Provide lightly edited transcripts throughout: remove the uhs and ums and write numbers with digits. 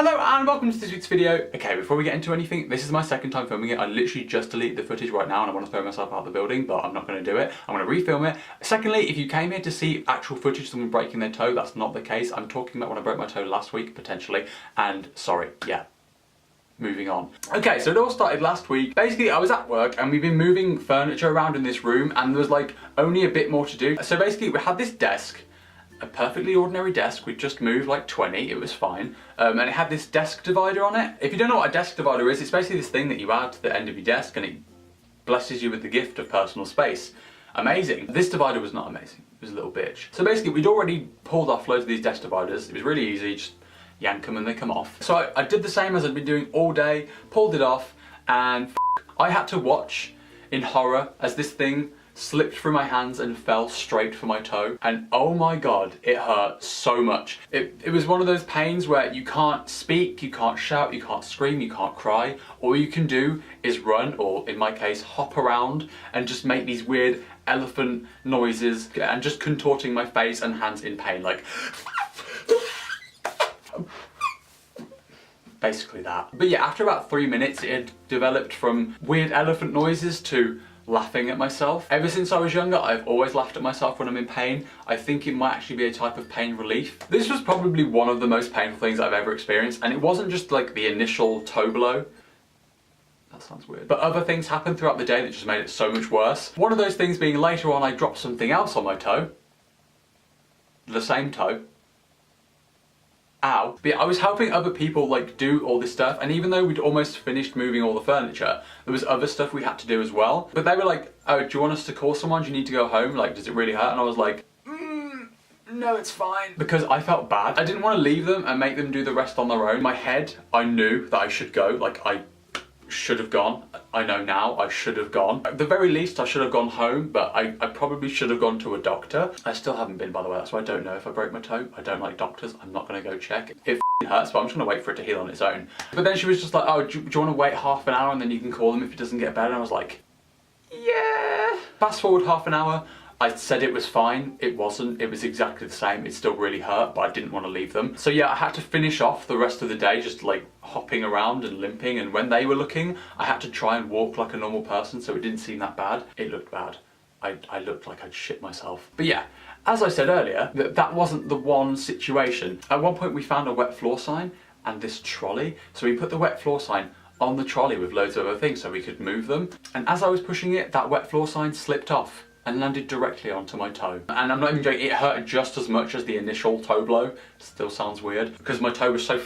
Hello and welcome to this week's video. Okay, before we get into anything, this is my second time filming it. I literally just deleted the footage right now and I want to throw myself out of the building, but I'm not going to do it. I'm going to refilm it. Secondly, if you came here to see actual footage of someone breaking their toe, that's not the case. I'm talking about when I broke my toe last week, potentially, and sorry, yeah. Moving on. Okay, so it all started last week. Basically, I was at work and we've been moving furniture around in this room and there was like only a bit more to do. So basically, we had this desk, a perfectly ordinary desk. We'd just moved like 20, it was fine. And it had this desk divider on it. If you don't know what a desk divider is, it's basically this thing that you add to the end of your desk and it blesses you with the gift of personal space. Amazing. This divider was not amazing. It was a little bitch. So basically, we'd already pulled off loads of these desk dividers. It was really easy, just yank them and they come off. So I did the same as I'd been doing all day, pulled it off, and I had to watch in horror as this thing slipped through my hands and fell straight for my toe. And oh my god, it hurt so much. It was one of those pains where you can't speak, you can't shout, you can't scream, you can't cry. All you can do is run, or in my case, hop around and just make these weird elephant noises and just contorting my face and hands in pain, like basically that. But yeah, after about 3 minutes, it had developed from weird elephant noises to laughing at myself. Ever since I was younger, I've always laughed at myself when I'm in pain. I think it might actually be a type of pain relief. This was probably one of the most painful things I've ever experienced, and it wasn't just like the initial toe blow. That sounds weird. But other things happened throughout the day that just made it so much worse. One of those things being later on, I dropped something else on my toe. The same toe. Ow. But yeah, I was helping other people like do all this stuff, and even though we'd almost finished moving all the furniture, there was other stuff we had to do as well. But they were like, oh, do you want us to call someone? Do you need to go home? Like, does it really hurt? And I was like, no, it's fine. Because I felt bad. I didn't want to leave them and make them do the rest on their own. In my head, I knew that I should go. Like, I should have gone. I know now I should have gone. At the very least, I should have gone home, but I probably should have gone to a doctor. I still haven't been, by the way. That's why I don't know if I broke my toe. I don't like doctors. I'm not going to go check. It hurts, but I'm just going to wait for it to heal on its own. But then she was just like, oh, do you want to wait half an hour and then you can call them if it doesn't get better? And I was like, yeah. Fast forward half an hour. I said it was fine, it wasn't, it was exactly the same, it still really hurt, but I didn't want to leave them. So yeah, I had to finish off the rest of the day just like hopping around and limping, and when they were looking, I had to try and walk like a normal person, so it didn't seem that bad. It looked bad. I looked like I'd shit myself. But yeah, as I said earlier, that wasn't the one situation. At one point we found a wet floor sign and this trolley, so we put the wet floor sign on the trolley with loads of other things so we could move them. And as I was pushing it, that wet floor sign slipped off and landed directly onto my toe. And I'm not even joking, it hurt just as much as the initial toe blow. Still sounds weird, because my toe was so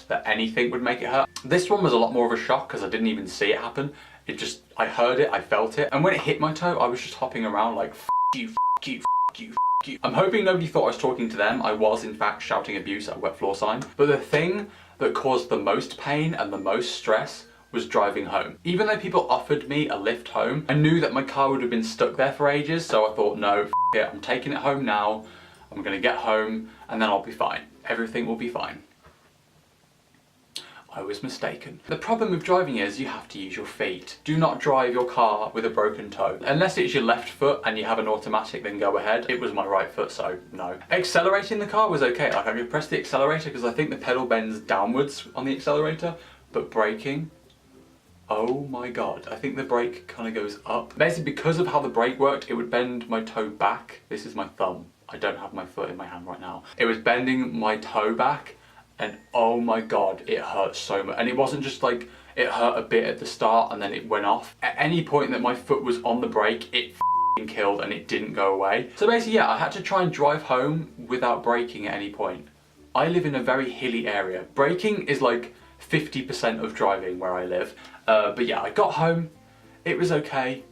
that anything would make it hurt. This one was a lot more of a shock because I didn't even see it happen. It just, I heard it, I felt it. And when it hit my toe, I was just hopping around like, you, you, you, you. I'm hoping nobody thought I was talking to them. I was in fact shouting abuse at a wet floor sign. But the thing that caused the most pain and the most stress was driving home. Even though people offered me a lift home, I knew that my car would have been stuck there for ages, so I thought, no, it, I'm taking it home now, I'm gonna get home, and then I'll be fine. Everything will be fine. I was mistaken. The problem with driving is you have to use your feet. Do not drive your car with a broken toe. Unless it's your left foot and you have an automatic, then go ahead. It was my right foot, so no. Accelerating the car was okay. Like I could press the accelerator because I think the pedal bends downwards on the accelerator, but braking, oh my god, I think the brake kind of goes up. Basically, because of how the brake worked, it would bend my toe back. This is my thumb. I don't have my foot in my hand right now. It was bending my toe back, and oh my god, it hurt so much. And it wasn't just like, it hurt a bit at the start and then it went off. At any point that my foot was on the brake, it killed and it didn't go away. So basically, yeah, I had to try and drive home without braking at any point. I live in a very hilly area. Braking is like 50% of driving where I live. But yeah, I got home, it was okay.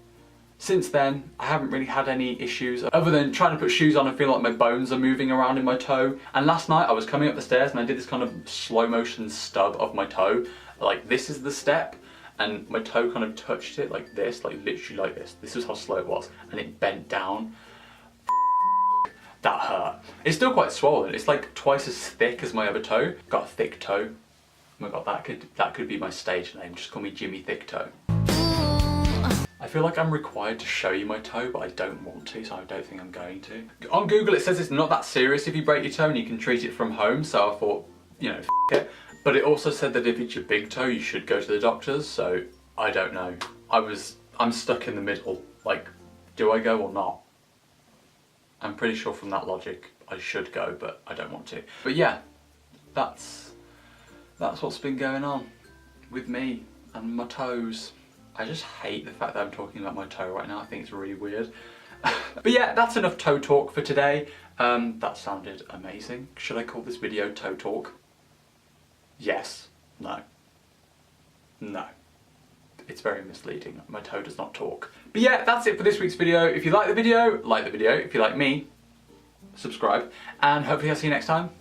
Since then, I haven't really had any issues other than trying to put shoes on and feeling like my bones are moving around in my toe. And last night I was coming up the stairs and I did this kind of slow motion stub of my toe. Like, this is the step, and my toe kind of touched it like this, like literally like this. This is how slow it was, and it bent down. That hurt. It's still quite swollen. It's like twice as thick as my other toe. Got a thick toe. Oh my god, that could be my stage name. Just call me Jimmy Thick Toe. I feel like I'm required to show you my toe, but I don't want to, so I don't think I'm going to. On Google it says it's not that serious if you break your toe and you can treat it from home, so I thought, you know, f it. But it also said that if it's your big toe, you should go to the doctors, so I don't know. I'm stuck in the middle. Like, do I go or not? I'm pretty sure from that logic I should go, but I don't want to. But yeah, that's what's been going on with me and my toes. I just hate the fact that I'm talking about my toe right now. I think it's really weird. But yeah, that's enough toe talk for today. That sounded amazing. Should I call this video toe talk? Yes. No. No. It's very misleading. My toe does not talk. But yeah, that's it for this week's video. If you like the video, like the video. If you like me, subscribe. And hopefully I'll see you next time.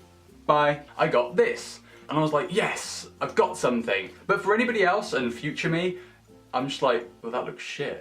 Bye. I got this. And I was like, yes, I've got something. But for anybody else and future me, I'm just like, well, that looks shit.